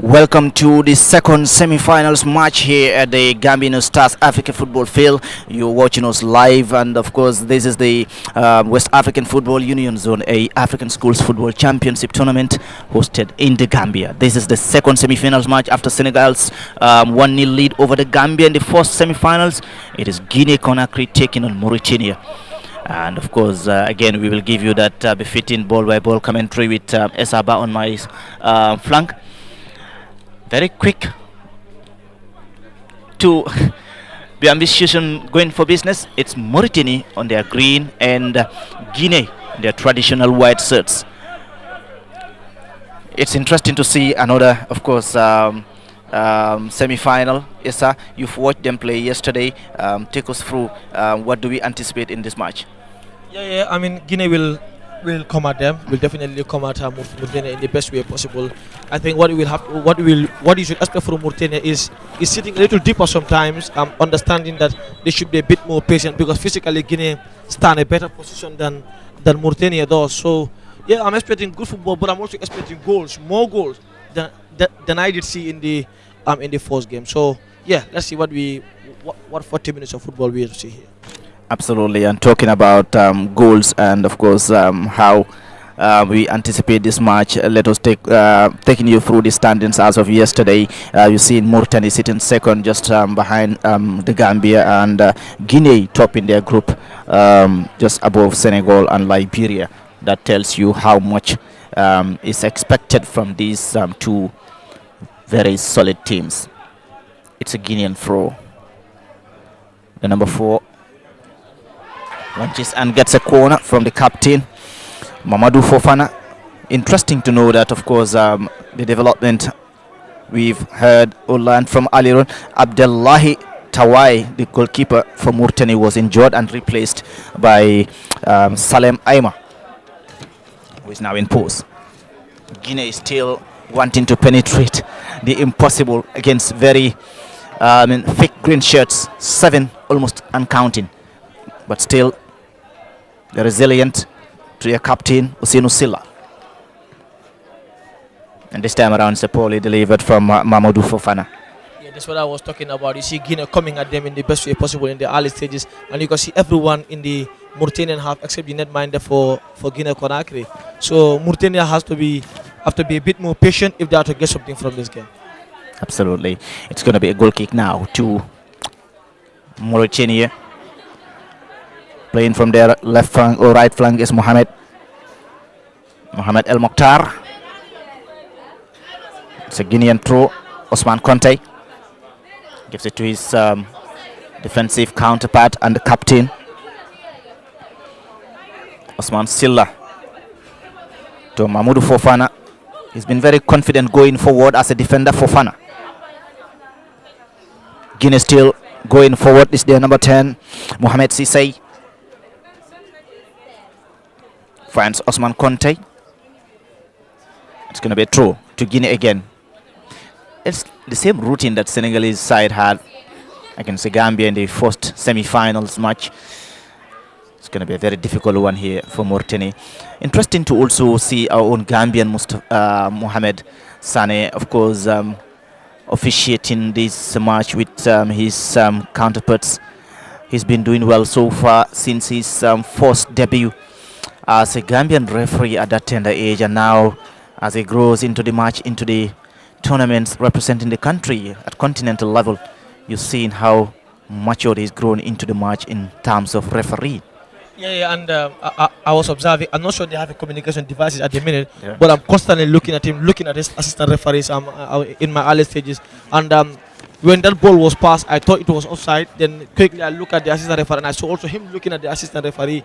Welcome to the second semi-finals match here at the Gambino Stars Africa Football Field. You're watching us live, and of course this is the West African Football Union Zone A African Schools Football Championship Tournament hosted in the Gambia. This is the second semi-finals match after Senegal's 1-0 lead over the Gambia in the first semi-finals. It is Guinea-Conakry taking on Mauritania. And of course, again, we will give you that befitting ball-by-ball commentary with Esaba on my flank. Very quick to be ambitious and going for business. It's Mauritania on their green and Guinea their traditional white shirts. It's interesting to see another, of course, semi-final. Issa, you've watched them play yesterday. Take us through what do we anticipate in this match? Yeah. I mean, Guinea will come at them. Will definitely come at Mauritania in the best way possible. I think what you should expect from Mauritania is sitting a little deeper sometimes. Understanding that they should be a bit more patient because physically Guinea stand a better position than Mauritania does. So yeah, I'm expecting good football, but I'm also expecting goals, more goals than I did see in the first game. So yeah, let's see what 40 minutes of football we will see here. Absolutely, and talking about goals and of course how we anticipate this match, let us taking you through the standings as of yesterday. You see Mauritania sitting second, just behind the Gambia, and Guinea top in their group, just above Senegal and Liberia. That tells you how much is expected from these two very solid teams. It's a Guinean throw. The number 4 launches and gets a corner from the captain, Mamadou Fofana. Interesting to know that, of course, the development we've heard or learned from Aliron. Abdullahi Tawai, the goalkeeper for Mauritania, was injured and replaced by Salem Aima, who is now in pause. Guinea is still wanting to penetrate the impossible against very thick green shirts, 7 almost uncounting. But still, they're resilient to your captain, Ousseynou Silla. And this time around, Sepoli delivered from Mamadou Fofana. Yeah, that's what I was talking about. You see Guinea coming at them in the best way possible in the early stages. And you can see everyone in the Mauritanian half except the netminder for Guinea-Conakry. So Mauritania have to be a bit more patient if they are to get something from this game. Absolutely. It's going to be a goal kick now to Mauritania. Playing from their left flank or right flank is Mohamed El Mokhtar. It's a Guinean throw. Osman Conte gives it to his defensive counterpart and the captain, Osman Silla. To Mamadou Fofana. He's been very confident going forward as a defender. Fofana. Guinea still going forward. This is their number 10, Mohamed Sissé. Finds Osman Conte. It's going to be a throw to Guinea again. It's the same routine that Senegalese side had against the Gambia in the first semi-finals match. It's going to be a very difficult one here for Mauritania. Interesting to also see our own Gambian Mohamed Sane, of course, officiating this match with his counterparts. He's been doing well so far since his first debut as a Gambian referee at that tender age, and now as he grows into the match, into the tournaments representing the country at continental level, you've seen how mature he's grown into the match in terms of referee. Yeah, and I was observing. I'm not sure they have a communication devices at the minute, Yeah. but I'm constantly looking at him, looking at his assistant referees. In my early stages, and when that ball was passed, I thought it was offside. Then quickly I look at the assistant referee, and I saw also him looking at the assistant referee,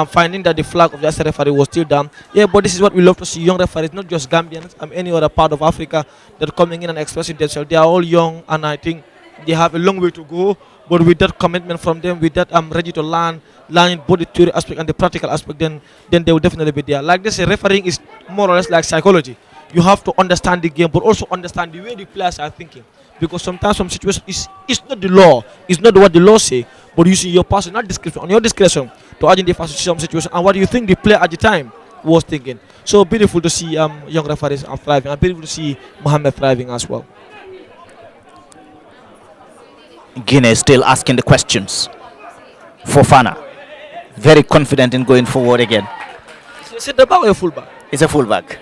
finding that the flag of the assistant referee was still down. Yeah, but this is what we love to see: young referees, not just Gambians, any other part of Africa that are coming in and expressing themselves. They are all young, and I think they have a long way to go. But with that commitment from them, with that ready to learning both the theory aspect and the practical aspect, then they will definitely be there. Like they say, refereeing is more or less like psychology. You have to understand the game, but also understand the way the players are thinking. Because sometimes some situations it's not the law, it's not what the law say, but you see your personal discretion, on your discretion to identify some situation and what do you think the player at the time was thinking. So beautiful to see young referees are thriving, and beautiful to see Mohammed thriving as well. Guinea is still asking the questions. Fofana, very confident in going forward again. Is it the back or a fullback? It's a fullback.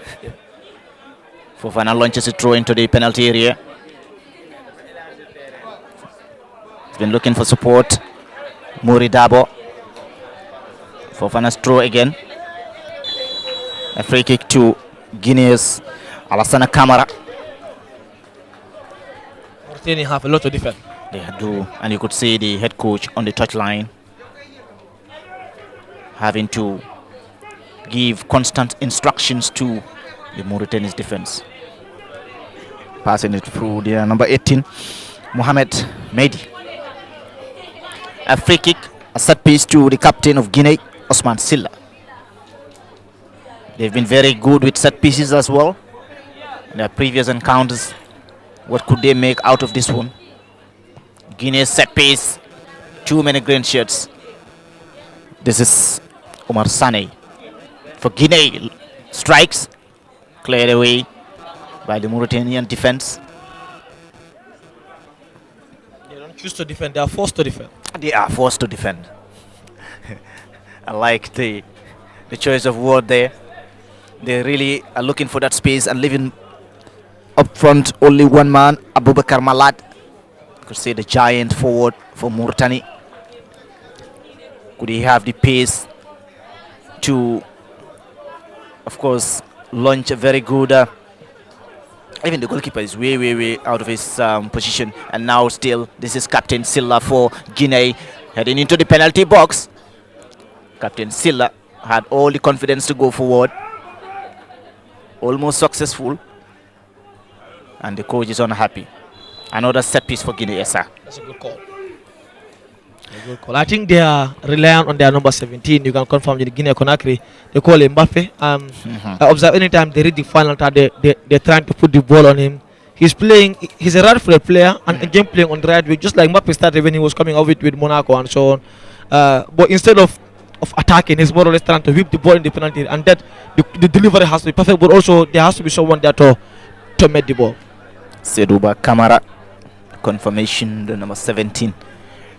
Fofana launches a throw into the penalty area. He's been looking for support. Muri Dabo. Fofana's throw again. A free kick to Guinea's Alassana Kamara. Mauritania have a lot to defend. They do, and you could see the head coach on the touchline having to give constant instructions to the Mauritanian defense. Passing it through the number 18, Mohamed Mehdi. A free kick, a set piece to the captain of Guinea, Osman Silla. They've been very good with set pieces as well. In their previous encounters, what could they make out of this one? Guinea's set piece, too many green shirts. This is Omar Sane for Guinea. Strikes, cleared away by the Mauritanian defense. They don't choose to defend, they are forced to defend. They are forced to defend. I like the choice of word there. They really are looking for that space and leaving up front only one man, Abubakar Malad. Could say the giant forward for Mauritania. Could he have the pace to, of course, launch a very good even the goalkeeper is way out of his position, and now still this is Captain Silla for Guinea heading into the penalty box. Captain Silla had all the confidence to go forward, almost successful, and the coach is unhappy. Another set piece for Guinea, yes, sir. That's a good call. A good call. I think they are relying on their number 17. You can confirm in Guinea Conakry. They call him Mbappe. I observe anytime they read the final third, they're trying to put the ball on him. He's playing, he's a right-footed player and again playing on the right way, just like Mbappe started when he was coming over with Monaco and so on. But instead of attacking, he's more or less trying to whip the ball in the penalty, and that the delivery has to be perfect, but also there has to be someone there to make the ball. Sedouba Kamara, confirmation, the number 17.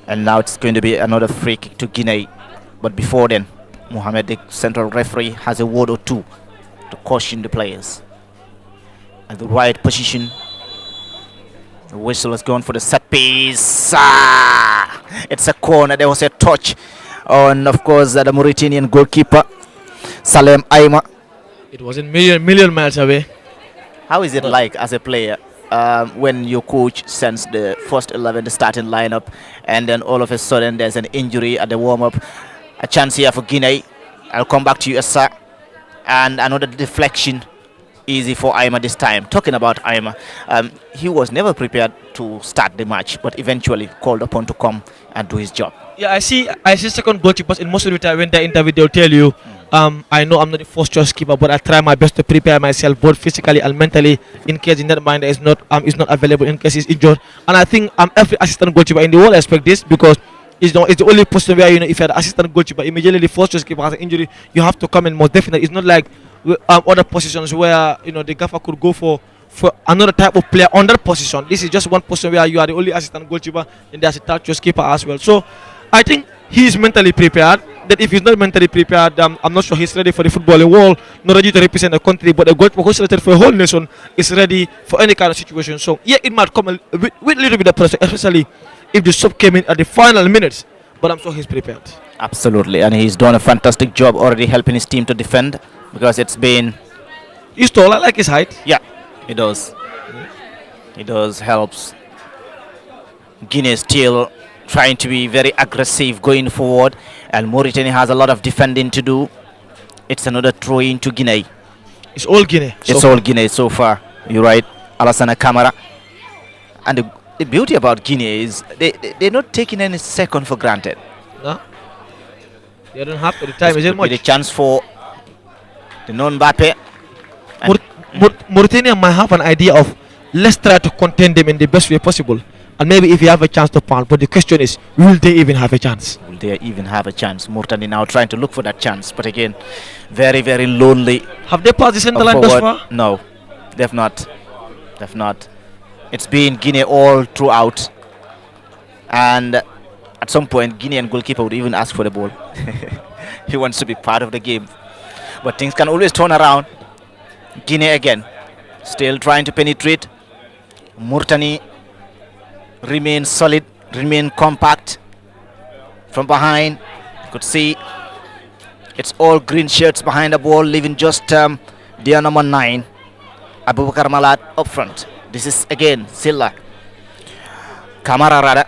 And now it's going to be another free kick to Guinea. But before then, Mohamed, the central referee, has a word or two to caution the players. At the right position, the whistle has gone for the set piece. It's a corner. There was a touch on, of course, the Mauritanian goalkeeper, Salem Aima. It was in million miles away. How is it like as a player when your coach sends the first 11, the starting lineup, and then all of a sudden there's an injury at the warm-up? A chance here for Guinea. I'll come back to you, sir. And another deflection, easy for Aima this time. Talking about Aima, he was never prepared to start the match, but eventually called upon to come and do his job. Yeah, I see second goalkeepers in most of the time when they interview, they'll tell you, I know I'm not the first choice keeper, but I try my best to prepare myself both physically and mentally in case the netminder is not available, in case he's injured. And I think every assistant goalkeeper in the world expect this, because it's the only position where, if you're the assistant goalkeeper, immediately the first choice keeper has an injury, you have to come in most definitely. It's not like other positions where the gaffer could go for for another type of player on that position. This is just one position where you are the only assistant goalkeeper and there's a third choice keeper as well. So I think he is mentally prepared. That if he's not mentally prepared, I'm not sure he's ready for the footballing world, not ready to represent the country. But a goalkeeper who's selected for a whole nation is ready for any kind of situation. So yeah, it might come with a little bit of pressure, especially if the sub came in at the final minutes. But I'm sure he's prepared. Absolutely, and he's done a fantastic job already helping his team to defend, because it's been, He's tall. I like his height. yeah, he does. He does helps. Guinea still trying to be very aggressive going forward, and Mauritania has a lot of defending to do. It's another throw into Guinea. It's all Guinea. It's all Guinea so far. You're right, Alassane Camara. And the beauty about Guinea is they're not taking any second for granted. No? They don't have to. The time This isn't could be much. the chance for the non-Mbappe. And Mauritania might have an idea of, let's try to contain them in the best way possible. And maybe if you have a chance to pound. But the question is, will they even have a chance? will they even have a chance? Mauritania now trying to look for that chance, but again, very, very lonely. Have they passed the center line thus Forward. far? No, they've not. They've not. It's been Guinea all throughout. And at some point, Guinean goalkeeper would even ask for the ball. He wants to be part of the game. But things can always turn around. Guinea again, still trying to penetrate. Mauritania remain solid, remain compact. From behind, you could see it's all green shirts behind the ball, leaving just their number 9, Abubakar Malad, up front. This is again Silla. Kamara rather.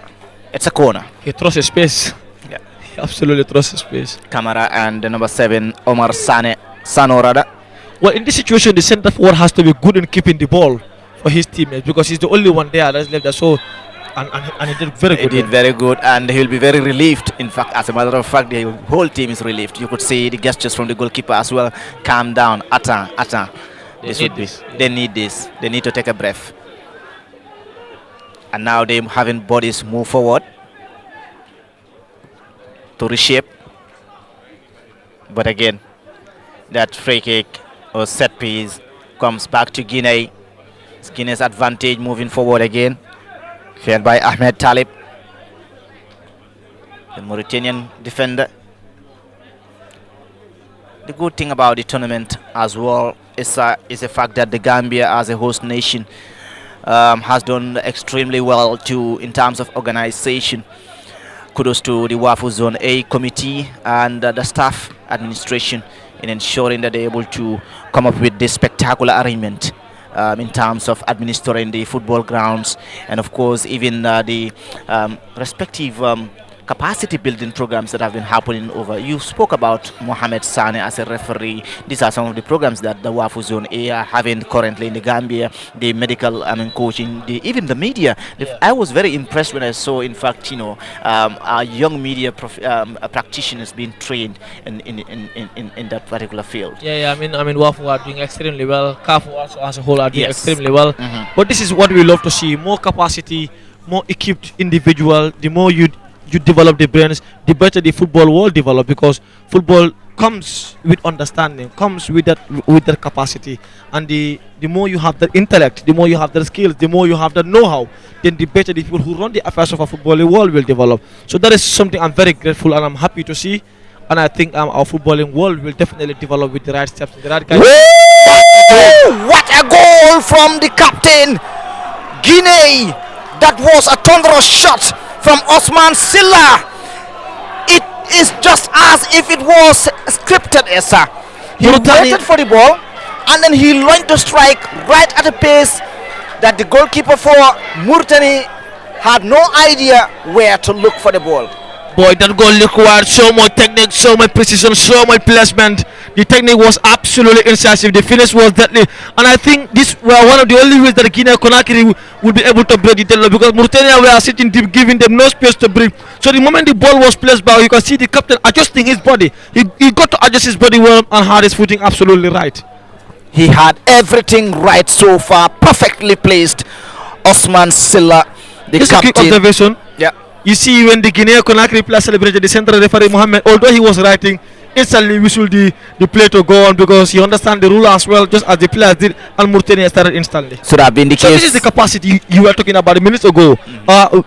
It's a corner. He trusts his space. Yeah. He absolutely trusts his space. Kamara and the number 7, Omar Sano rather. Well, in this situation, the centre forward has to be good in keeping the ball for his teammates, because he's the only one there that's left there. So, and he did very He good. did very good, and he'll be very relieved. In fact, as a matter of fact, the whole team is relieved. You could see the gestures from the goalkeeper as well. Calm down, Ata. This need would be. this. They need this. They need to take a breath. And now they having bodies move forward to reshape. But again, that free kick or set piece comes back to Guinea. It's Guinea's advantage moving forward again. Cleared by Ahmed Talib, the Mauritanian defender. The good thing about the tournament as well is the fact that the Gambia as a host nation has done extremely well too in terms of organization. Kudos to the WAFU Zone A committee and the staff administration in ensuring that they're able to come up with this spectacular arrangement in terms of administering the football grounds, and of course even the respective capacity building programs that have been happening over. You spoke about Mohamed Sane as a referee. These are some of the programs that the WAFU Zone A are having currently in the Gambia. The medical coaching, even the media. I was very impressed when I saw, in fact, our young media practitioners being trained in that particular field. Yeah. I mean, Wafu are doing extremely well. Caf also as a whole are doing Yes. extremely well. But this is what we love to see: more capacity, more equipped individual. The more you develop the brains, the better the football will develop, because football comes with understanding, comes with that capacity, and the more you have that intellect, the more you have the skills, the more you have the know-how, then the better the people who run the affairs of a footballing world will develop. So that is something I'm very grateful and I'm happy to see, and I think our footballing world will definitely develop with the right steps, the right guys. What a goal from the captain! Guinea! That was a thunderous shot from Osman Silla. It is just as if it was scripted, Esa. He waited for the ball and then he learned to strike right at a pace that the goalkeeper for Mauritania had no idea where to look for the ball. Boy, that goal required so much technique, so much precision, so much placement. The technique was absolutely incisive. The finish was deadly. And I think this were one of the only ways that Guinea Conakry would be able to break the deadlock, because Mauritania were sitting deep, giving them no space to breathe. So the moment the ball was placed back, you can see the captain adjusting his body. He got to adjust his body well and had his footing absolutely right. He had everything right so far, perfectly placed. Osman Silla, the Just a quick captain. observation. Yeah. You see, when the Guinea Conakry player celebrated, the central referee Mohammed, although he was writing, instantly whistle the play to go on because he understands the rule as well, just as the players did, and Mauritania started instantly. Should have been the So case. this is the capacity you were talking about a minute ago,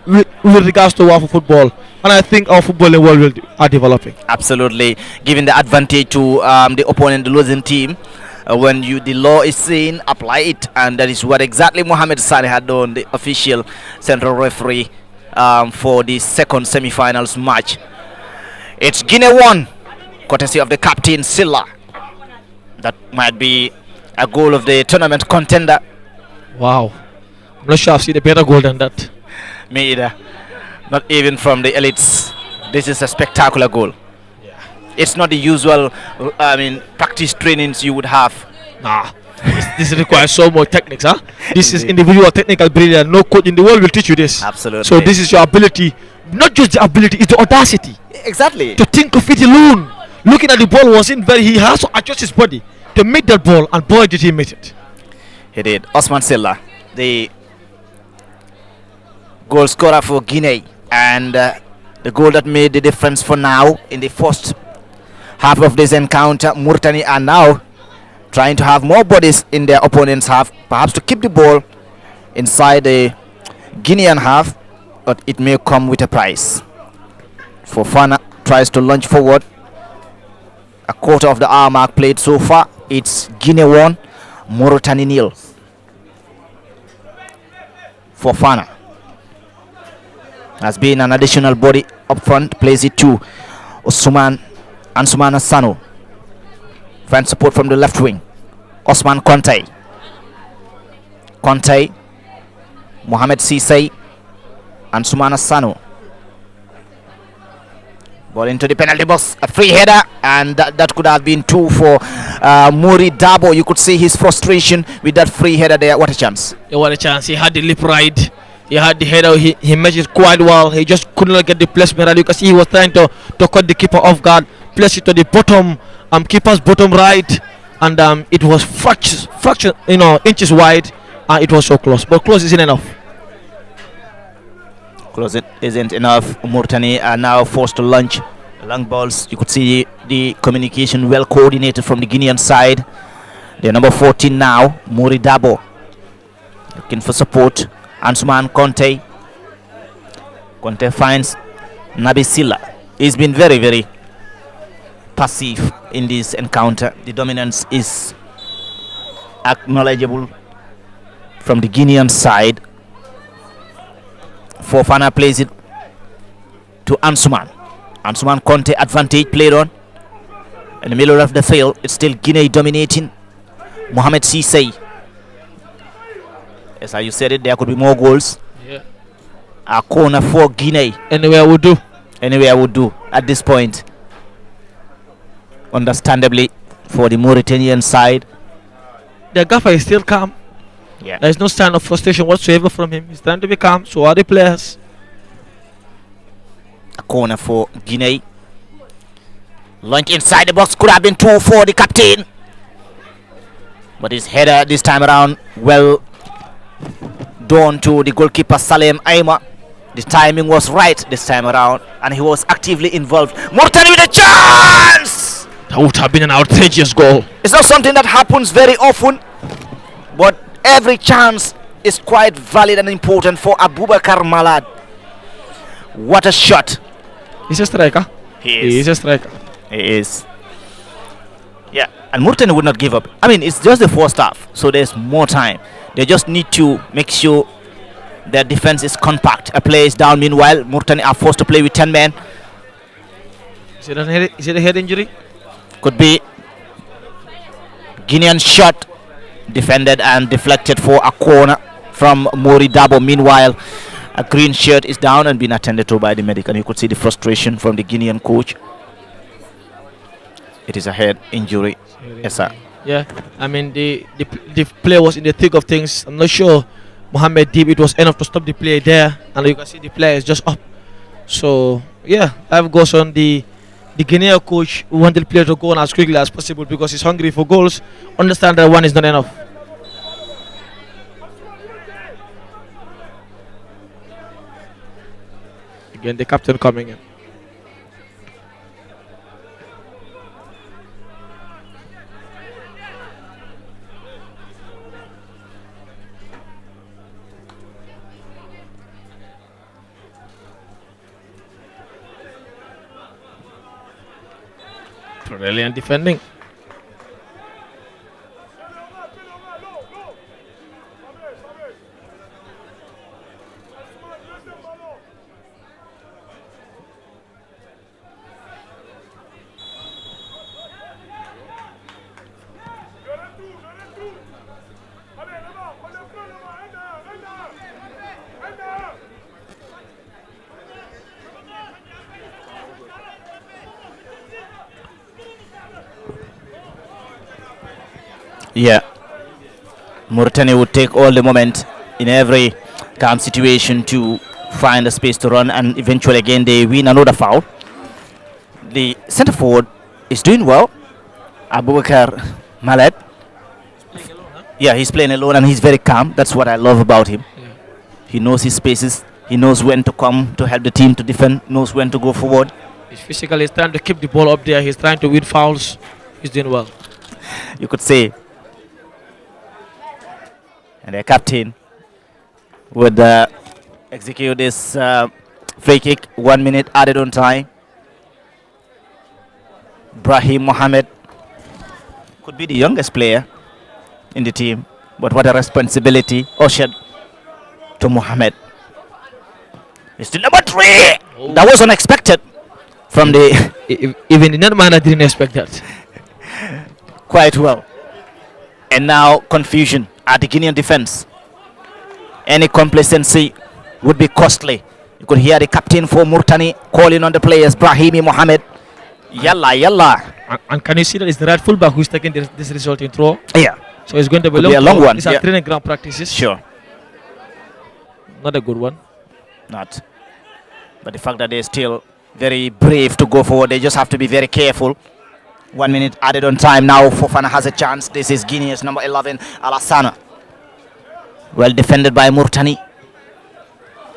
with regards to our football, and I think our footballing world are developing. Absolutely, giving the advantage to the opponent, the losing team. When the law is seen, apply it, and that is what exactly Mohamed Saleh had done, the official central referee for the second semi-finals match. It's Guinea 1, courtesy of the captain Silla. That might be a goal of the tournament contender. Wow, I'm not sure I've seen a better goal than that. Me either. Not even from the elites. This is a spectacular goal. It's not the usual, practice trainings you would have. Nah, this requires so much techniques, huh? This is individual technical brilliance. No coach in the world will teach you this. Absolutely. So this is your ability, not just the ability, it's the audacity Exactly. to think of it alone. Looking at the ball wasn't very. He has to adjust his body to make that ball, and boy, did he make it. He did. Osman Silla, the goal scorer for Guinea, and the goal that made the difference for now in the first half of this encounter. Mauritania are now trying to have more bodies in their opponent's half, perhaps to keep the ball inside the Guinean half, but it may come with a price. Fofana tries to launch forward. A quarter of the hour mark played so far. It's Guinea 1, Mauritania 0. Fofana has been an additional body up front, plays it to Ansoumana Sano. Finds support from the left wing. Osman Conte, Mohamed Cissé, Ansoumana Sano. Ball into the penalty box, a free header, and that could have been two for Mouri Dabo. You could see his frustration with that free header there. What a chance. Yeah, what a chance. He had the lip ride. He had the header. He measured quite well. He just could not get the placement right. You can see he was trying to cut the keeper off guard, place it to the bottom, keeper's bottom right, and it was fraction, inches wide, and it was so close. But close isn't enough. Close it isn't enough. Mauritania are now forced to launch long balls. You could see the communication well coordinated from the Guinean side. They're number 14 now, Mouri Dabo, looking for support. Ansoumana Conte. Conte finds Nabi Silla. He's been very, very passive in this encounter. The dominance is acknowledgeable from the Guinean side. Fofana plays it to Ansoumana. Ansoumana Conte, advantage played on in the middle of the field. It's still Guinea dominating. Mohamed Cissé. As you said it, there could be more goals. Yeah. A corner for Guinea. Anywhere would do. Anywhere would do at this point. Understandably, for the Mauritanian side. The gaffer is still calm. Yeah. There is no sign of frustration whatsoever from him. He's trying to be calm. So are the players. A corner for Guinea. Launch inside the box could have been two for the captain. But his header this time around, well done to the goalkeeper Salem Aima. The timing was right this time around, and he was actively involved. Mauritania with a chance! That would have been an outrageous goal. It's not something that happens very often, but every chance is quite valid and important for Abubakar Malad. What a shot. He's a striker. He is a striker. He is. Yeah, and Mauritania would not give up. I mean, it's just the first half, so there's more time. They just need to make sure their defense is compact. A player is down. Meanwhile, Mauritania are forced to play with 10 men. Is it a head injury? Could be. Guinean shot defended and deflected for a corner from Mouri Dabo. Meanwhile, a green shirt is down and being attended to by the medic, and you could see the frustration from the Guinean coach. It is a head injury. Yes, sir. Yeah, I mean the play was in the thick of things. I'm not sure Mohamed Deep it was enough to stop the play there, and you can see the player is just up. So yeah, life goes on. The Guinea coach wanted the player to go on as quickly as possible because he's hungry for goals. Understand that one is not enough. Again, the captain coming in. Brilliant defending. Yeah, Mauritania would take all the moment in every calm situation to find a space to run, and eventually again they win another foul. The centre forward is doing well, Abubakar Maled. Yeah, he's playing alone and he's very calm. That's what I love about him. Yeah. He knows his spaces. He knows when to come to help the team to defend. Knows when to go forward. He's physical. He's trying to keep the ball up there. He's trying to win fouls. He's doing well. You could say. And their captain would execute this free kick. 1 minute added on time. Brahim Mohammed could be the youngest player in the team, but what a responsibility ushered to Mohammed. It's the number 3. Oh. That was unexpected from the Even the net man, I didn't expect that. quite well. And now confusion at the Guinean defense. Any complacency would be costly. You could hear the captain for Mauritania calling on the players, Brahimi Mohammed. Yalla, yalla. And can you see that it's the right fullback who's taking this resulting throw? Yeah, So it's going to be, Could be a long throw. one, These are yeah. training ground practices. sure. Not a good one. Not. But the fact that they're still very brave to go forward, they just have to be very careful. 1 minute added on time now. Fofana has a chance. This is Guinea's number 11, Alassana. Well defended by Mauritania.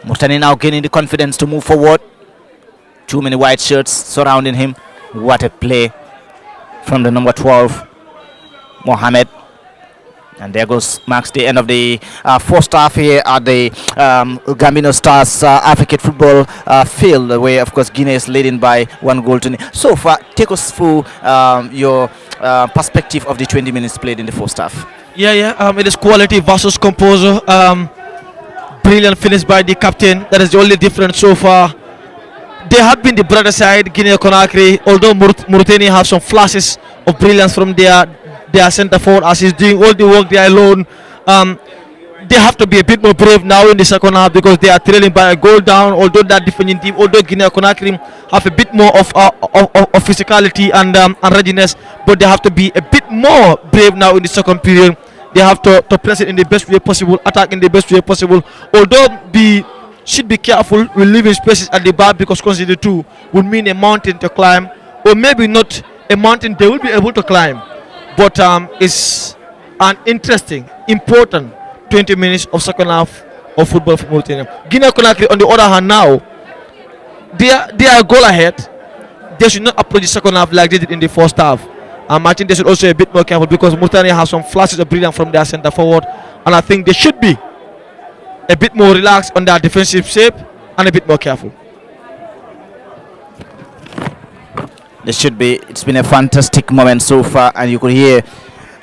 Mauritania now gaining the confidence to move forward. Too many white shirts surrounding him. What a play from the number 12, Mohamed. And there goes marks the end of the first half here at the Gambino Stars African football field, where of course Guinea is leading by 1 goal to nil. So far, take us through your perspective of the 20 minutes played in the first half. Yeah. It is quality versus composure. Brilliant finish by the captain. That is the only difference so far. They have been the brighter side, Guinea Conakry, although Mauritania have some flashes of brilliance from their centre forward as he's doing all the work there alone. They have to be a bit more brave now in the second half because they are trailing by a goal down. Although that defending team, although Guinea Conakry have a bit more of physicality and readiness, but they have to be a bit more brave now in the second period. They have to press it in the best way possible, attack in the best way possible. Although should be careful with leaving spaces at the back because conceding 2 would mean a mountain to climb, or maybe not a mountain they will be able to climb. But it's an interesting, important 20 minutes of second half of football for Mauritania. Guinea Conakry, on the other hand, now they are a goal ahead. They should not approach the second half like they did in the first half. I think they should also be a bit more careful because Mauritania has some flashes of brilliance from their centre forward, and I think they should be a bit more relaxed on their defensive shape and a bit more careful. There should be. It's been a fantastic moment so far, and you could hear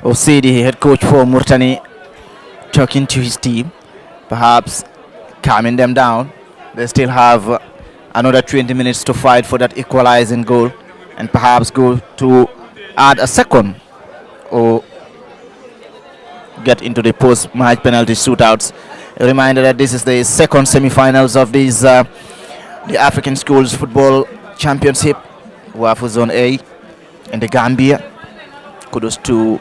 Osei, the head coach for Mauritania, talking to his team, perhaps calming them down. They still have another 20 minutes to fight for that equalizing goal, and perhaps go to add a second or get into the post-match penalty shootouts. A reminder that this is the second semi-finals of these the African Schools Football Championship, WAFU Zone A in the Gambia. Kudos to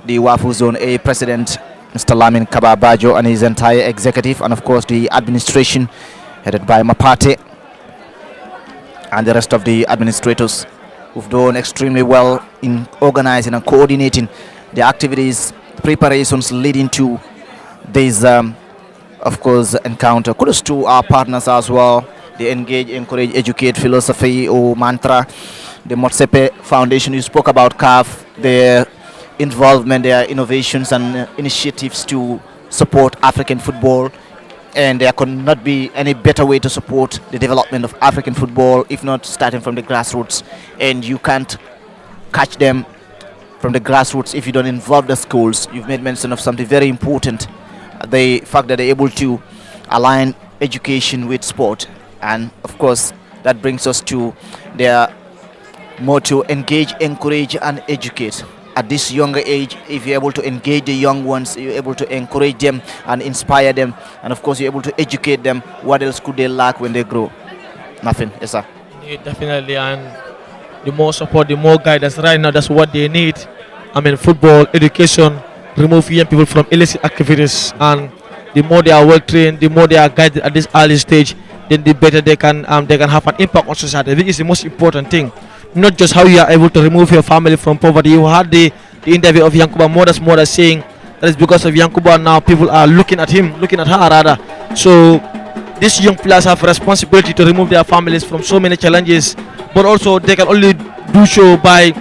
the WAFU Zone A president, Mr. Lamin Kababajo, and his entire executive, and of course the administration headed by Mapate and the rest of the administrators who've done extremely well in organizing and coordinating the activities, preparations leading to this of course encounter. Kudos to our partners as well, the Engage, Encourage, Educate philosophy or mantra, the Motsepe Foundation. You spoke about CAF, their involvement, their innovations and initiatives to support African football, and there could not be any better way to support the development of African football if not starting from the grassroots. And you can't catch them from the grassroots if you don't involve the schools. You've made mention of something very important, the fact that they're able to align education with sport, and of course that brings us to their motto: engage, encourage and educate. At this younger age, if you're able to engage the young ones, you're able to encourage them and inspire them, and of course you're able to educate them, what else could they lack when they grow? Nothing. Yes, sir. Yeah, definitely, and the more support, the more guidance. Right now, that's what they need. I mean, football, education, remove young people from illicit activities, and the more they are well trained, the more they are guided at this early stage, then the better they can have an impact on society. Which is the most important thing. Not just how you are able to remove your family from poverty. You had the interview of Yankuba mother saying that it's because of Yankuba now people are looking at him, looking at her rather. So these young players have a responsibility to remove their families from so many challenges, but also they can only do so by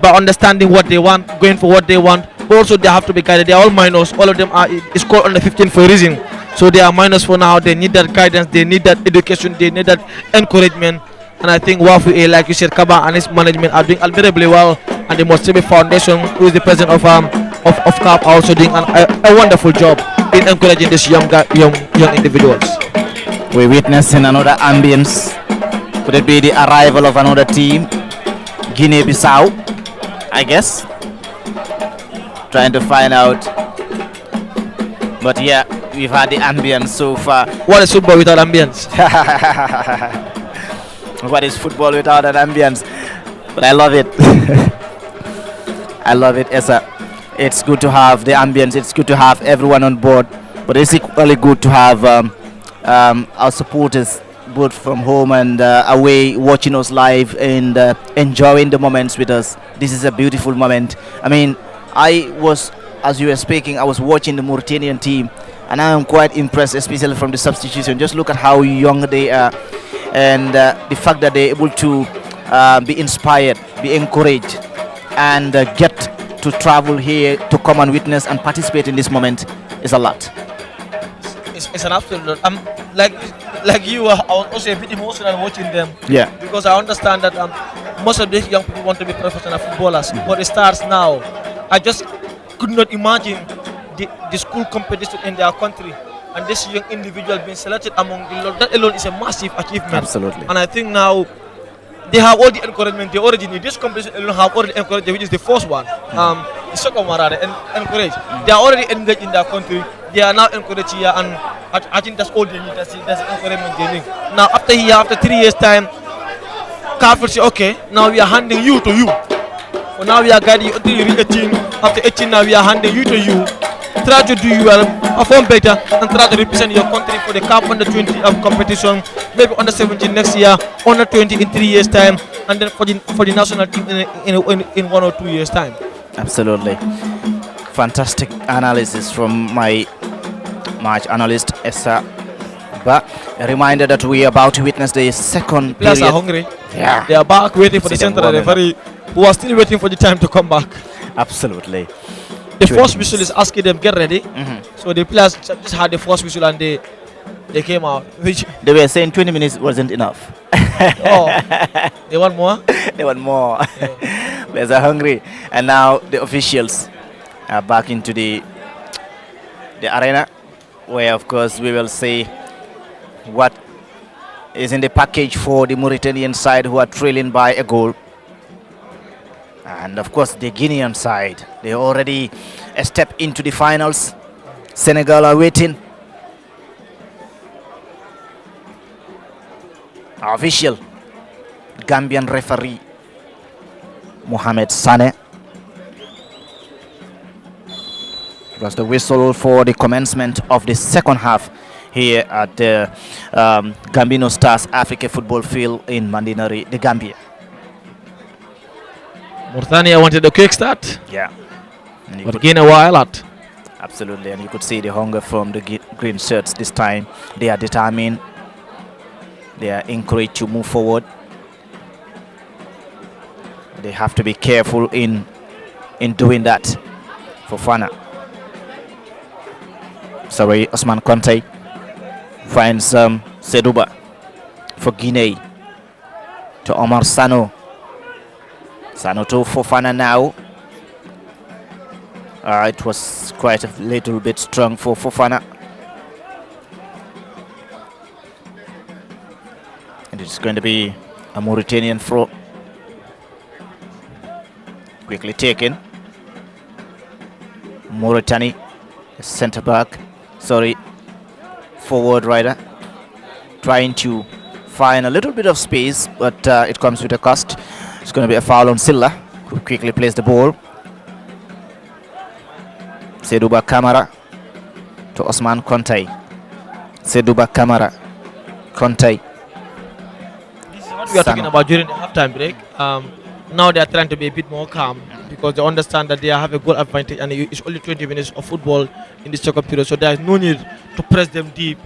understanding what they want, going for what they want. But also they have to be guided. They are all minors. All of them are is called under 15 for a reason. So they are minors for now. They need that guidance. They need that education. They need that encouragement. And I think Wafu A, like you said, Kaba and his management are doing admirably well. And the Mostebe Foundation, who is the president of CAF, are also doing a wonderful job in encouraging these young individuals. We're witnessing another ambience. Could it be the arrival of another team? Guinea-Bissau, I guess. Trying to find out. But yeah, we've had the ambience so far. What is football without ambience? What is football without an ambience? But I love it. I love it, Esa. It's good to have the ambience. It's good to have everyone on board. But it's equally good to have our supporters, both from home and away, watching us live and enjoying the moments with us. This is a beautiful moment. I mean, as you were speaking, I was watching the Mauritanian team, and I am quite impressed, especially from the substitution. Just look at how young they are, and the fact that they're able to be inspired, be encouraged, and get to travel here to come and witness and participate in this moment is a lot. It's an absolute lot. Like you, I was also a bit emotional watching them. Yeah. Because I understand that most of these young people want to be professional footballers, but it starts now. I just could not imagine the school competition in their country, and this young individual being selected among the lot. That alone is a massive achievement. Absolutely. And I think now they have all the encouragement they already need. This competition alone have already encouraged, which is the first one. The second one rather, encouraged. They are already engaged in their country. They are now encouraged here, and I think that's all they need. That's the encouragement they need. Now after 3 years time, CAF will say, okay, now we are handing you to you. So now we are guiding you until you reach 18. After 18, now we are handing you to you. Try to do well, perform better, and try to represent your country for the CAF under 20 competition, maybe under 17 next year, under 20 in 3 years time, and then for the national team in 1 or 2 years time. Absolutely. Fantastic analysis from my match analyst Essa. But a reminder that we are about to witness the second Players period. are hungry. Yeah. They are back waiting for the See them central warming referee, who are still waiting for the time to come back. Absolutely. The 20 first whistle is asking them get ready. So the players just had the first whistle and they came out. Which They were saying 20 minutes wasn't enough. they want more. They want more. Yeah. Players are hungry. And now the officials are back into the arena, where of course we will see what is in the package for the Mauritanian side, who are trailing by a goal. And of course the Guinean side, they already step into the finals. Senegal are waiting. Our official Gambian referee Mohamed Sane. It was the whistle for the commencement of the second half here at the Gambino Stars Africa Football Field in Mandinari, the Gambia. Mauritania wanted a quick start, Yeah. And you but could- Guinea were alert. Absolutely, and you could see the hunger from the green shirts this time. They are determined. They are encouraged to move forward. They have to be careful in doing that. Fofana. Sorry, Osman Conte finds Seduba for Guinea to Omar Sano. Sano to Fofana now. It was quite a little bit strong for Fofana. And it's going to be a Mauritanian throw. Quickly taken. Mauritania, centre back, forward rider, trying to find a little bit of space, but it comes with a cost. It's going to be a foul on Silla, who quickly plays the ball. Sedouba Kamara to Osman Konte. Sedouba Kamara, Konte. This is what we are talking about during the halftime break. Now they are trying to be a bit more calm because they understand that they have a goal advantage and it's only 20 minutes of football in this second period. So there is no need to press them deep,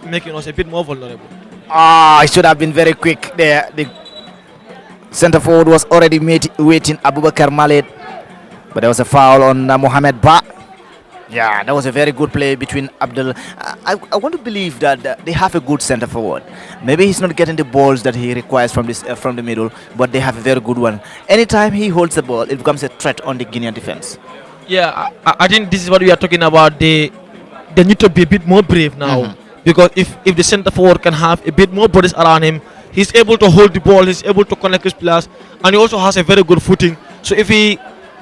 making us a bit more vulnerable. I should have been very quick there. The centre forward was already waiting, Abubakar Maled, but there was a foul on Mohamed Ba. Yeah, that was a very good play between Abdul. I want to believe that they have a good centre forward. Maybe he's not getting the balls that he requires from the middle, but they have a very good one. Anytime he holds the ball, it becomes a threat on the Guinean defense. Yeah, I think this is what we are talking about. They need to be a bit more brave now, because if the centre forward can have a bit more bodies around him, he's able to hold the ball, he's able to connect his players, and he also has a very good footing. So if he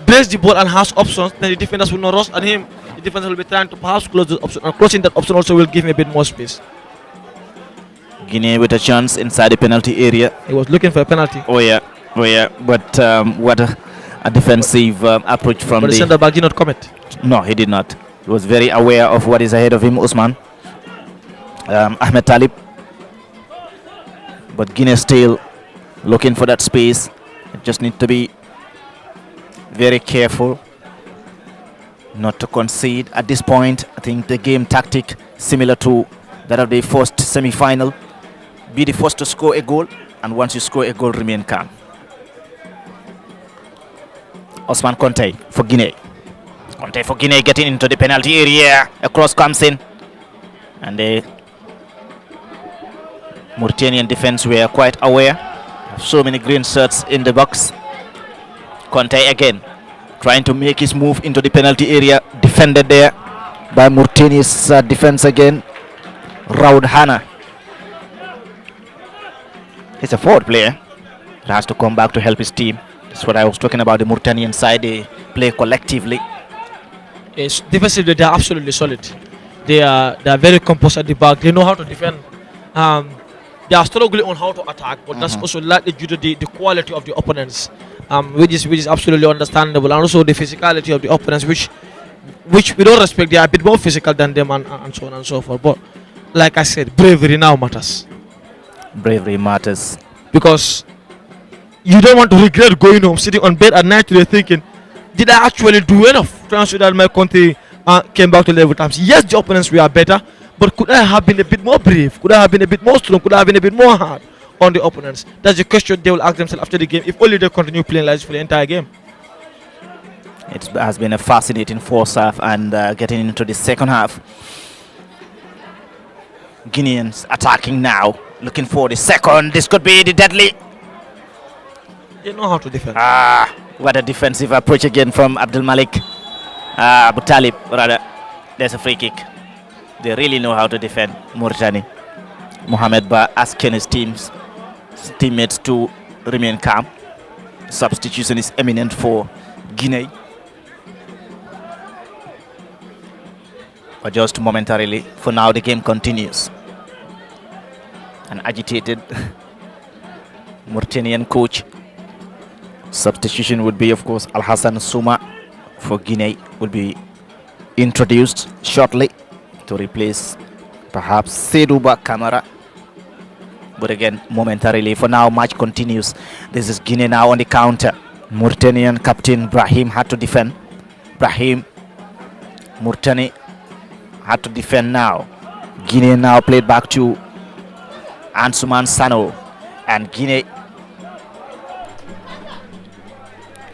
breaks the ball and has options, then the defenders will not rush at him. The defender will be trying to perhaps close the option, and closing that option also will give him a bit more space. Guinea with a chance inside the penalty area. He was looking for a penalty. Oh yeah. But what a defensive approach from the centre back did not commit. No, he did not. He was very aware of what is ahead of him, Usman. Ahmed Talib. But Guinea still looking for that space. It just need to be very careful not to concede at this point. I think the game tactic similar to that of the first semi-final. Be the first to score a goal, and once you score a goal, remain calm. Osman Konte for Guinea. Konte for Guinea getting into the penalty area. A cross comes in, and the Mauritanian defense were quite aware. So many green shirts in the box. Konte again trying to make his move into the penalty area, defended there by Mauritania's defense again. Raoud Hana. He's a forward player. He has to come back to help his team. That's what I was talking about. The Mauritanian side, they play collectively. Yes, defensively they are absolutely solid. They are very composed at the back. They know how to defend. They are struggling on how to attack, but that's also likely due to the quality of the opponents, which is absolutely understandable, and also the physicality of the opponents, which we don't respect. They are a bit more physical than them, and so on and so forth. But like I said, bravery now matters. Bravery matters. Because you don't want to regret going home, sitting on bed at night today thinking, did I actually do enough to ensure that my country came back to level times? Yes, the opponents were better, but could I have been a bit more brave? Could I have been a bit more strong? Could I have been a bit more hard on the opponents? That's the question they will ask themselves after the game, if only they continue playing like this for the entire game. It has been a fascinating first half, and getting into the second half. Guineans attacking now, looking for the second. This could be the deadly. They know how to defend. What a defensive approach again from Abdul Malik. Abu Talib, rather. There's a free kick. They really know how to defend Mauritania. Mohamed Ba asking his teammates to remain calm. Substitution is imminent for Guinea. But just momentarily. For now, the game continues. An agitated Mauritanian coach. Substitution would be, of course, Al Hassan Souma for Guinea will be introduced shortly to replace perhaps Sedouba Kamara. But again, momentarily. For now, match continues. This is Guinea now on the counter. Mauritanian captain Brahim had to defend. Mauritania had to defend now. Guinea now played back to Ansuman Sano, and Guinea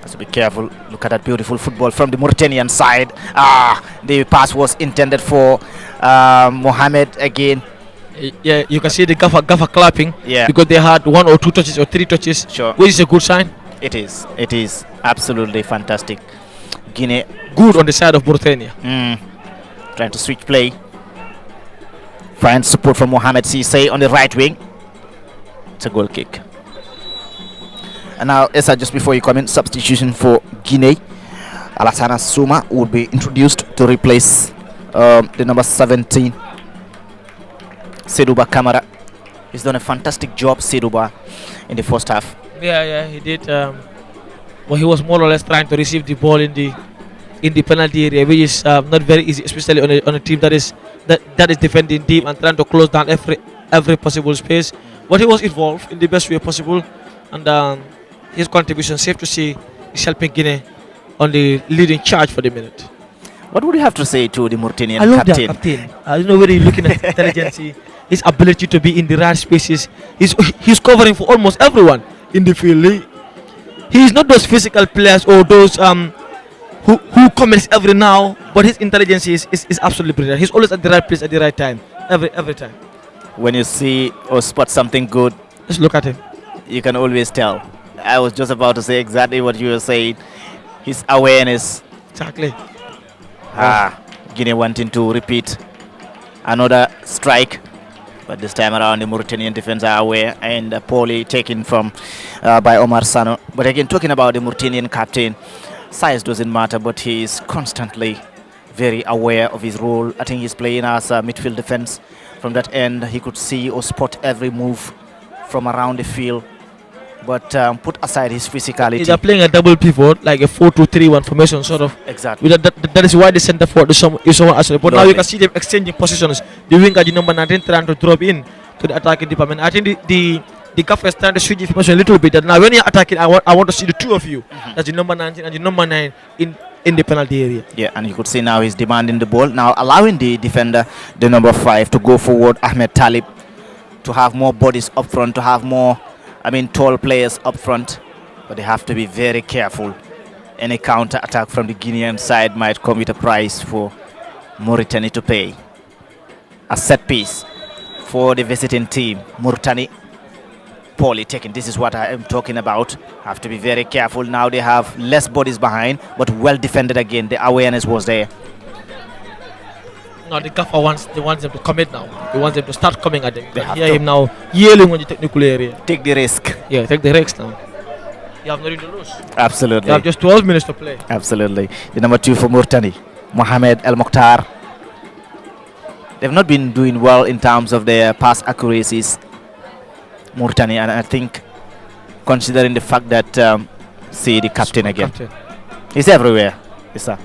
has to be careful. Look at that beautiful football from the Mauritanian side. The pass was intended for Mohamed again. Yeah, you can see the gaffer clapping. Yeah, because they had 1 or 2 touches or 3 touches. Sure. Which is a good sign. It is absolutely fantastic. Guinea Good on the side of Mauritania. trying to switch play. Finds support from Mohamed Cisse on the right wing. It's a goal kick. And now, Esa, just before you come in, substitution for Guinea. Alassana Souma would be introduced to replace the number 17, Sedouba Kamara. He's done a fantastic job, Sedouba, in the first half. Yeah, he did. Well, he was more or less trying to receive the ball in the penalty area, which is not very easy, especially on a team that is defending deep and trying to close down every possible space. But he was involved in the best way possible, and his contribution, safe to say, is helping Guinea on the leading charge for the minute. What would you have to say to the Mauritanian I love captain? that captain. I don't know whether you're looking at intelligence, his ability to be in the right spaces. He's covering for almost everyone in the field. He's not those physical players or those who comments every now, but his intelligence is absolutely brilliant. He's always at the right place at the right time, every time. When you see or spot something good, Just look at him. you can always tell. I was just about to say exactly what you were saying. His awareness. Exactly. Guinea wanting to repeat another strike, but this time around the Mauritanian defense are aware, and poorly taken from by Omar Sano. But again, talking about the Mauritanian captain, size doesn't matter, but he is constantly very aware of his role. I think he's playing as a midfield defense. From that end, he could see or spot every move from around the field. But put aside his physicality. They're playing a double pivot, like a 4-2-3-1 formation, sort of. Exactly. That is why the centre forward is someone actually. But now you can see them exchanging positions. The winger, the number 19, trying to drop in to the attacking department. I think the gaffer is trying to switch information a little bit. That now when you're attacking, I want to see the two of you. That's the number 19 and the number 9 in the penalty area. Yeah, and you could see now he's demanding the ball. Now allowing the defender, the number 5, to go forward, Ahmed Talib, to have more bodies up front, to have more, tall players up front. But they have to be very careful. Any counter attack from the Guinean side might come with a price for Mauritania to pay. A set piece for the visiting team. Mauritania poorly taken. This is what I am talking about. Have to be very careful. Now they have less bodies behind, but well defended again. The awareness was there. No, the gaffer wants them to commit now. He wants them to start coming at them. They You have hear to. him now yelling on the technical area. Take the risk. Yeah, take the risks now. You have nothing to lose. Absolutely. You have just 12 minutes to play. Absolutely. The number 2 for Mauritania, Mohamed El Mokhtar. They've not been doing well in terms of their pass accuracies, Mauritania, and I think, considering the fact that, see the captain again. Captain. He's everywhere. Issa.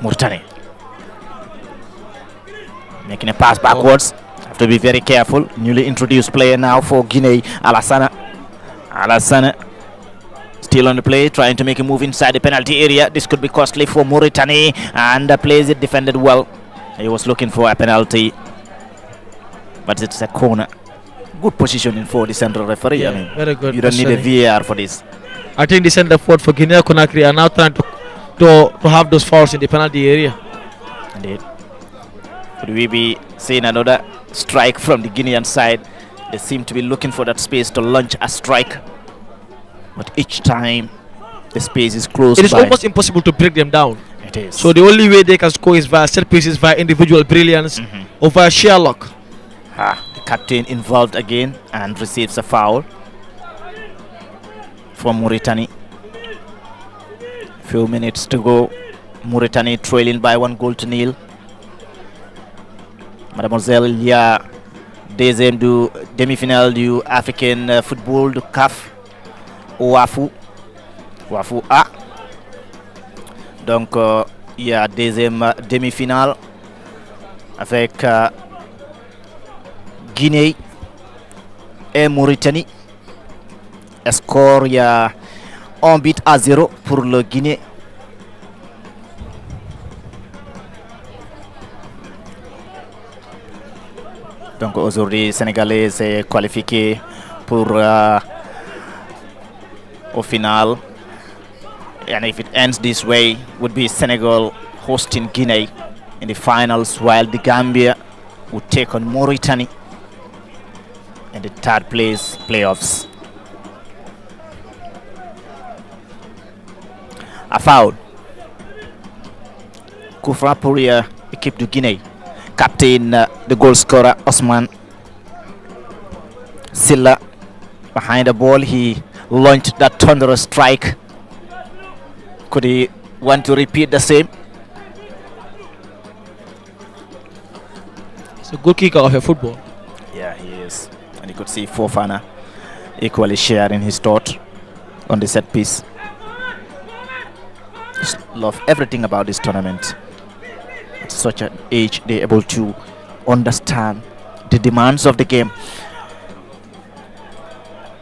Mauritania. Making a pass backwards. Have to be very careful. Newly introduced player now for Guinea, Alassana. Alassana still on the play, trying to make a move inside the penalty area. This could be costly for Mauritania, and plays it defended well. He was looking for a penalty, but it's a corner. Good positioning for the central referee. Yeah, very good. You don't need a VAR for this. I think the centre forward for Guinea Conakry are now trying to have those fouls in the penalty area. Indeed. Could we be seeing another strike from the Guinean side? They seem to be looking for that space to launch a strike, but each time the space is closed. It is almost impossible to break them down. It is. So the only way they can score is via set pieces, via individual brilliance, or via sheer luck. The captain involved again and receives a foul from Mauritania. Few minutes to go. Mauritania trailing by 1-0. Mademoiselle, il y a deuxième du demi-finale du African football du CAF au Wafu A. Donc il y a deuxième demi-finale avec Guinée et Mauritanie. Score, il y a 1-0 pour le Guinée. Donc aujourd'hui, Sénégalais s'est qualifié pour au final. And if it ends this way, would be Senegal hosting Guinea in the finals, while the Gambia would take on Mauritania in the third place playoffs. foul. Coup franc pour l'équipe de Guinée. Captain, the goal scorer Osman Silla behind the ball. He launched that thunderous strike. Could he want to repeat the same? He's a good kicker of a football. Yeah, he is. And you could see Fofana equally sharing his thought on the set piece. Just love everything about this tournament. At such an age, they're able to understand the demands of the game.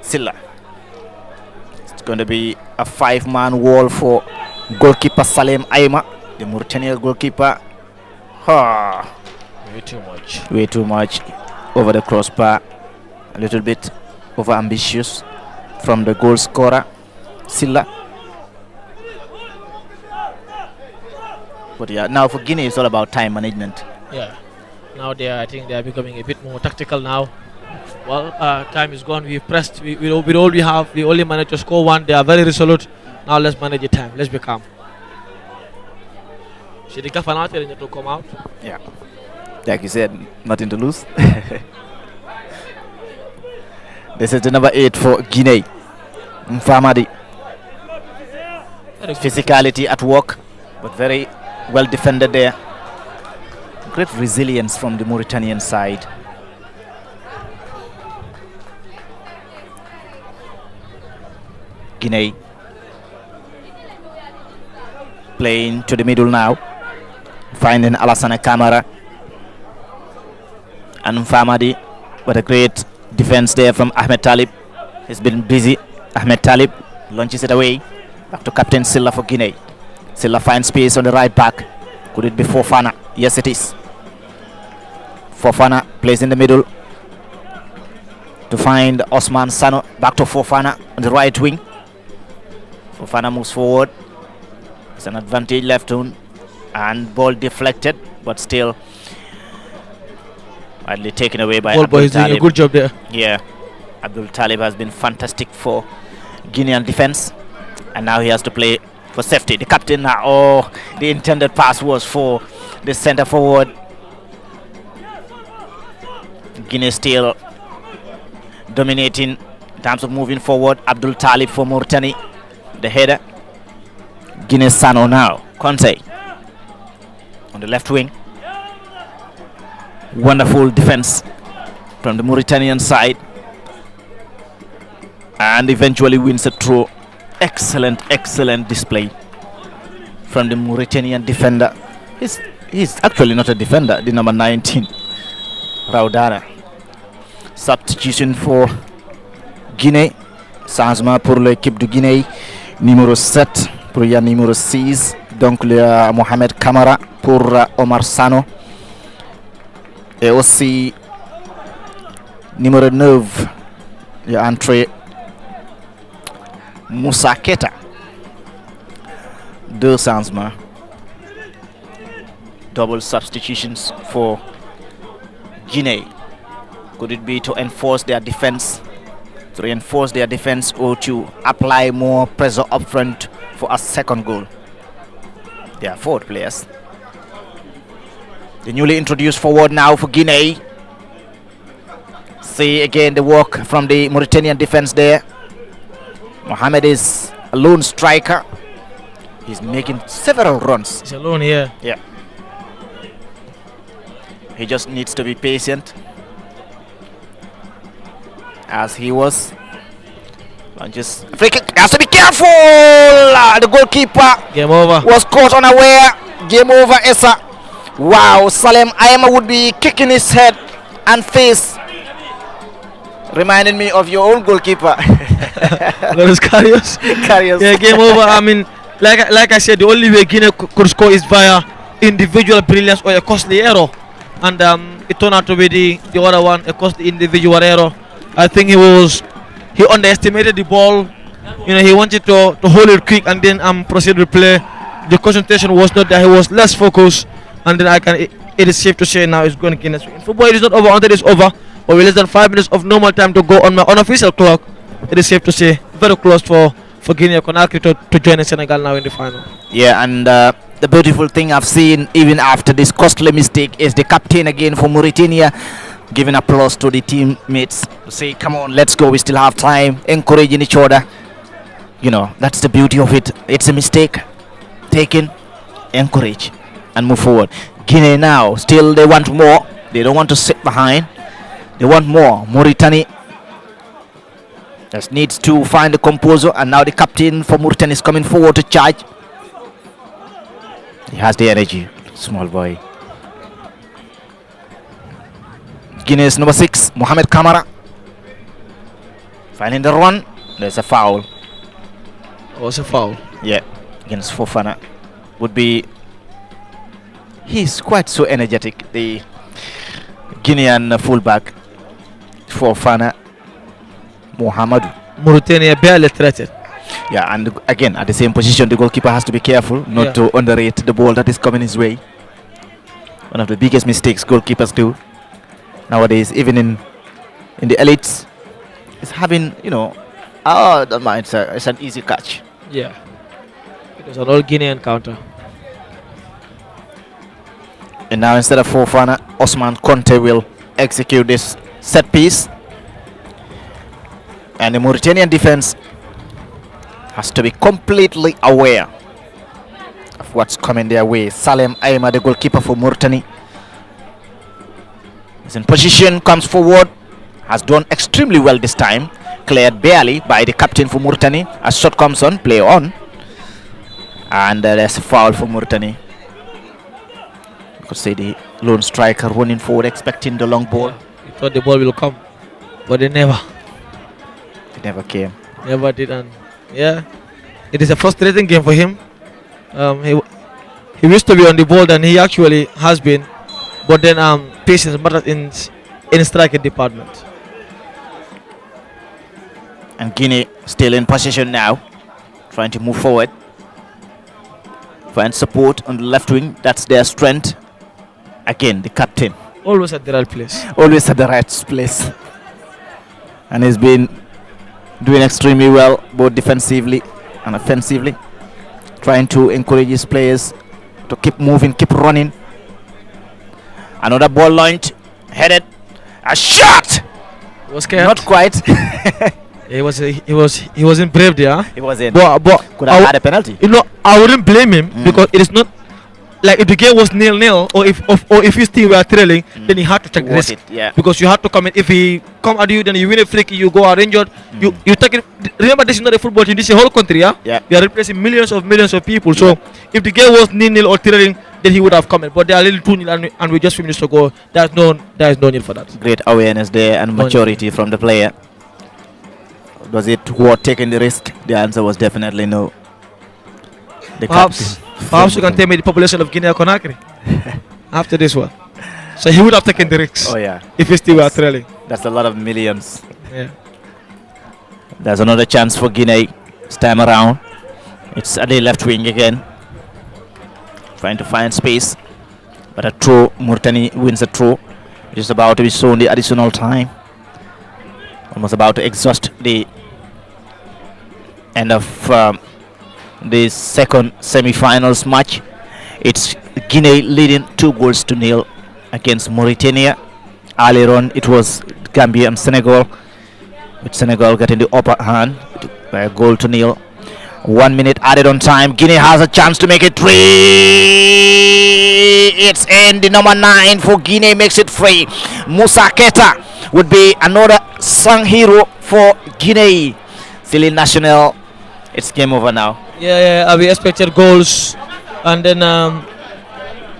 Silla. It's going to be a 5-man wall for goalkeeper Salem Aima, the Mauritania goalkeeper. Way too much. Way too much over the crossbar. A little bit over ambitious from the goal scorer Silla. But yeah, now for Guinea it's all about time management. Yeah. Now I think they are becoming a bit more tactical now. Well, time is gone. We've pressed. With all we have, we only managed to score one. They are very resolute. Now let's manage the time. Let's be calm. Should the Gafana telling to come out? Yeah. Like you said, nothing to lose. This is the number 8 for Guinea. Mfamadi. Physicality at work, but very well defended there. Great resilience from the Mauritanian side. Guinea playing to the middle now, finding Alassane Camara and Mfamadi, but a great defense there from Ahmed Talib. He's been busy. Ahmed Talib launches it away. Back to Captain Silla for Guinea. Silla finds space on the right back. Could it be Fofana? Yes, it is. Fofana plays in the middle to find Osman Sano. Back to Fofana on the right wing. Fofana moves forward. It's an advantage left on, and ball deflected, but still widely taken away by Ball Abdul boy is doing Talib. a good job there. Yeah, Abdul Talib has been fantastic for Guinean defense, and now he has to play for safety. The captain now, the intended pass was for the center forward. Guinea still dominating in terms of moving forward. Abdul Talib for Mauritania, the header. Guinea Sano now. Conte on the left wing. Wonderful defense from the Mauritanian side, and eventually wins a throw. Excellent display from the Mauritanian defender. He's actually not a defender, the number 19, Raudana. Substitution for Guinée. Changement pour l'équipe de Guinée. Numéro 7 pour le numéro 6. Donc le Mohamed Kamara pour Omar Sano. Et aussi numéro 9, il y a entré Moussa Keta. Deux changements. Double substitutions for Guinea. Could it be to enforce their defense, to reinforce their defense, or to apply more pressure up front for a second goal? There are 4 players. The newly introduced forward now for Guinea. See again the work from the Mauritanian defense there. Mohamed is a lone striker. He's making several runs. He's alone here. Yeah. He just needs to be patient, as he was. Just free kick. Has to be careful. The goalkeeper Game over. was caught unaware. Game over, Essa. Wow, Salem Ayama would be kicking his head and face, reminding me of your own goalkeeper. Those carriers. Yeah, game over. I mean, like I said, the only way Guinea could score is via individual brilliance or a costly error, and it turned out to be the other one, a costly individual error. I think he underestimated the ball. You know, he wanted to hold it quick and then proceed to play. The concentration was not there. He was less focused, and then it is safe to say now it's going to Guinness. In football, it is not over until it is over. But with less than 5 minutes of normal time to go on my unofficial clock, it is safe to say very close for for Guinea Conakry to join Senegal now in the final. Yeah, and the beautiful thing I've seen even after this costly mistake is the captain again for Mauritania giving applause to the teammates to say, come on, let's go, we still have time, encouraging each other. You know, that's the beauty of it. It's a mistake taken, encourage and move forward. Guinea now, still they want more. They don't want to sit behind. They want more. Mauritania just needs to find the composer, and now the captain for Mauritania is coming forward to charge. He has the energy, small boy. Guinea's number 6, Mohamed Kamara. Finding the run. There's a foul. Oh, it's a foul. Yeah, against Fofana. Would be. He's quite so energetic. The Guinean fullback Fofana Mohamed. Mauritania barely threatened. Yeah, and again at the same position, the goalkeeper has to be careful not to underrate the ball that is coming his way. One of the biggest mistakes goalkeepers do nowadays, even in the elites, is having, you know, don't mind, sir, it's an easy catch. Yeah, it was an all Guinean counter. And now instead of Fofana, Osman Conte will execute this set piece. And the Mauritanian defense has to be completely aware of what's coming their way. Salem Aima, the goalkeeper for Mauritania, is in position, comes forward, has done extremely well this time. Cleared barely by the captain for Mauritania. A shot comes on, play on. And there's a foul for Mauritania. You could say the lone striker running forward, expecting the long ball. He thought the ball will come, but they never. It never came. Never did, and yeah, it is a frustrating game for him. He used to be on the ball than he actually has been, but then patience matters in striking department. And Guinea still in possession now, trying to move forward, find support on the left wing. That's their strength. Again, the captain, Always at the right place. always at the right place, and he's been doing extremely well both defensively and offensively, trying to encourage his players to keep moving, keep running. Another ball launched, headed, a shot. Was scared. Not quite. He wasn't brave there. It was in. But Could have had a penalty. you know, I wouldn't blame him because it is not like if the game was 0-0 or if you still were trailing, then he had to take the Worth risk. it, yeah. Because you had to come in. If he come at you, then you win a free kick, you go out injured. You take it. Remember, this is not a football team. This is a whole country. Yeah. Yeah. We are replacing millions of people. So if the game was 0-0 or trailing, then he would have come in. But they are a little 2-0 and we just finished to go. There is no need for that. Great awareness there and maturity from the player. Was it worth taking the risk? The answer was definitely no. The Perhaps you can tell me the population of Guinea Conakry after this one. So he would have taken the risks. Oh yeah, if he still were trailing. that's a lot of millions. Yeah. There's another chance for Guinea this time around. It's at the left wing again, trying to find space, but a throw. Mauritania wins a throw. It is about to be shown the additional time. Almost about to exhaust the end of the second semi-finals match. It's Guinea leading 2-0 against Mauritania. Earlier on it was Gambia and Senegal, with Senegal getting the upper hand by a 0-0. 1 minute added on time. Guinea has a chance to make it 3. It's in. The number 9 for Guinea makes it 3. Musa Keita would be another sung hero for Guinea. Still in national. It's game over now. Yeah. We expected goals, and then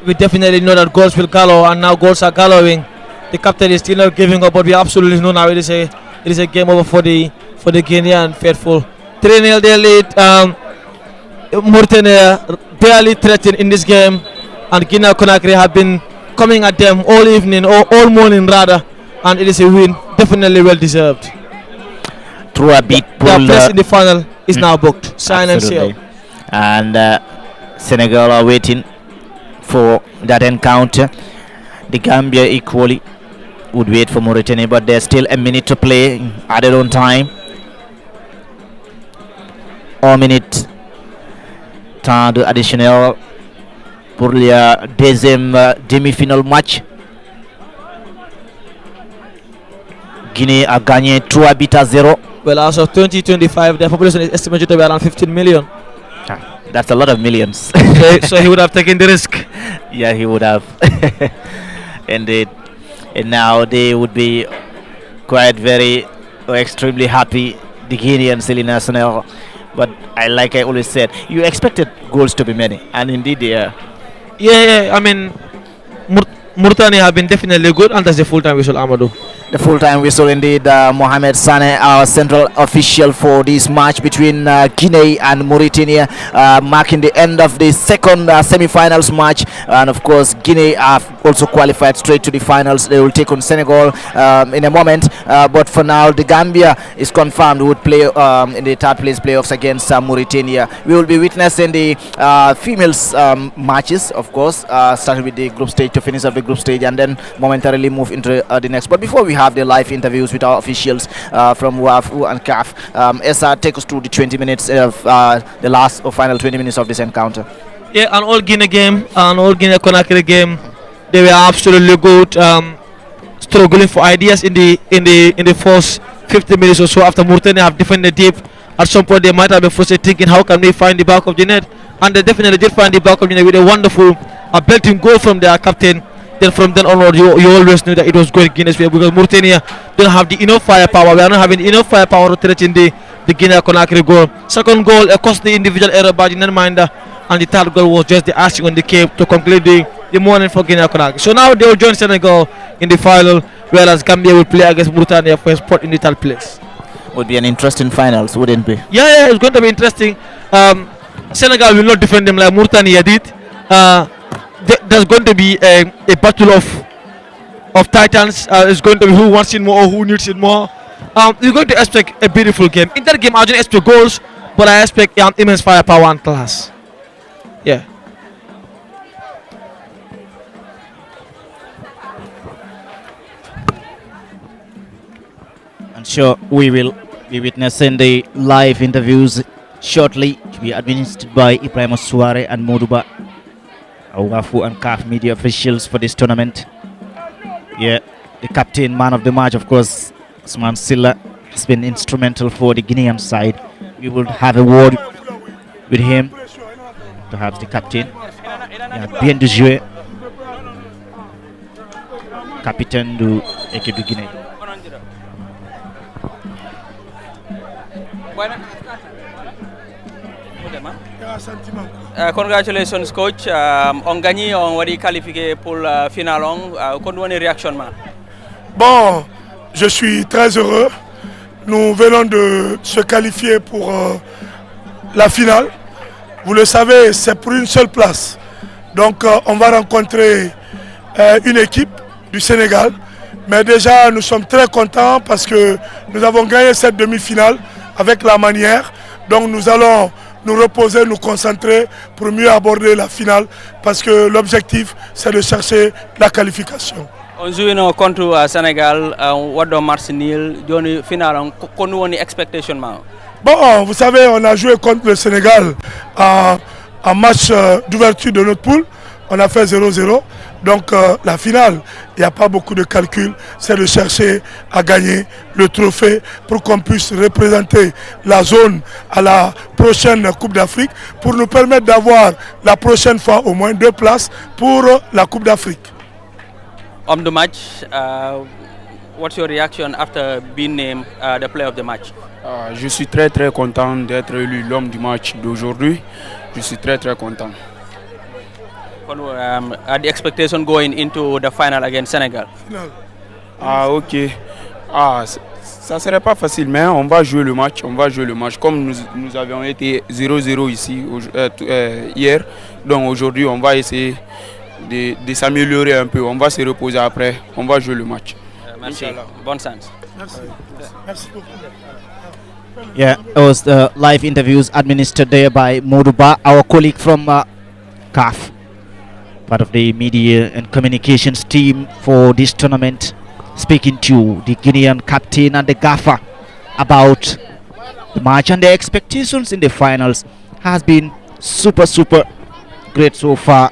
we definitely know that goals will gallow, and now goals are gallowing. The captain is still not giving up, but we absolutely know now it is a game over for the Guinean faithful. 3-0 they lead. Mauritania barely threatened in this game, and Guinea Conakry have been coming at them all evening or all morning rather, and it is a win, definitely well deserved. Through a beat, their place in the final is now booked, sign and seal. And Senegal are waiting for that encounter. The Gambia equally would wait for Mauritania, but there's still a minute to play added on time. 1 minute temps de additionnel pour le deuxième demi-finale match. Guinea a gagné 3 buts à 0. Well, as of 2025, their population is estimated to be around 15 million. That's a lot of millions. So he would have taken the risk. Yeah, he would have. Indeed. And now they would be quite very extremely happy, the Guinean Silly National. But like I always said, you expected goals to be many, and indeed they are. Yeah. I mean, Mauritania have been definitely good, and that's the full-time whistle, Amadou. The full-time whistle indeed. Mohamed Sane, our central official for this match between Guinea and Mauritania, marking the end of the second semi-finals match. And of course, Guinea have also qualified straight to the finals. They will take on Senegal in a moment. But for now, the Gambia is confirmed would play in the third place playoffs against Mauritania. We will be witnessing the females matches, of course, starting with the group stage to finish up the group stage, and then momentarily move into the next. But before we have the live interviews with our officials from WAFU and CAF, Esa, take us through the 20 minutes of the last or final 20 minutes of this encounter. Yeah, an all Guinea game, an all Guinea Conakry game. They were absolutely good, struggling for ideas in the first 50 minutes or so. After Mauritania have defended deep, at some point they might have been frustrated, thinking how can they find the back of the net, and they definitely did find the back of the net with a wonderful belting goal from their captain. Then from then onward, you always knew that it was going Guinea's way, because Mauritania don't have the enough firepower. We are not having enough firepower to threaten the Guinea-Conakry goal. Second goal, cost the individual error by the netminder, and the third goal was just the icing on the cake to conclude the morning for Guinea-Conakry. So now they will join Senegal in the final, whereas Gambia will play against Mauritania for a spot in the third place. Would be an interesting finals, wouldn't it be? Yeah, it's going to be interesting. Senegal will not defend them like Mauritania did. There's going to be a battle of titans. It's going to be who wants it more or who needs it more. We're going to expect a beautiful game. In that game, I don't expect goals, but I expect immense firepower and class. Yeah. I'm sure we will be witnessing the live interviews shortly, to be administered by Ibrahim Suare and Moduba, our WAFU and CAF media officials for this tournament. Yeah, the captain, man of the match, of course, Usman Silla, has been instrumental for the Guinean side. We will have a word with him, perhaps the captain. Yeah, bien de jouer, capitaine de l'équipe de Guinée. Congratulations, coach. On gagne, on va qualifier pour la finale. Quelle est réaction? Bon, je suis très heureux. Nous venons de se qualifier pour la finale. Vous le savez, c'est pour une seule place. Donc, on va rencontrer une équipe du Sénégal. Mais déjà, nous sommes très contents parce que nous avons gagné cette demi-finale avec la manière. Donc, nous allons nous reposer, nous concentrer pour mieux aborder la finale parce que l'objectif, c'est de chercher la qualification. On joue contre le Sénégal, on a match nul, la finale, quelle est l'expectation? Bon, vous savez, on a joué contre le Sénégal en match d'ouverture de notre poule. On a fait 0-0. Donc la finale, il n'y a pas beaucoup de calcul. C'est de chercher à gagner le trophée pour qu'on puisse représenter la zone à la prochaine Coupe d'Afrique pour nous permettre d'avoir la prochaine fois au moins 2 places pour la Coupe d'Afrique. On the match, what's your reaction after being named the player of the match? Je suis très content d'être élu l'homme du match d'aujourd'hui. Je suis très content. The expectation going into the final against Senegal? Ok. Ça serait pas facile, mais on va jouer le match. Comme nous avions été 0-0 ici hier. Donc aujourd'hui, on va essayer de s'améliorer un peu. On va se reposer après. On va jouer le match. Merci. Bonne chance. Merci beaucoup. Yeah, it was the live interviews administered there by Moduba, our colleague from CAF, part of the media and communications team for this tournament, speaking to the Guinean captain and the gaffer about the match, and the expectations in the finals has been super great so far.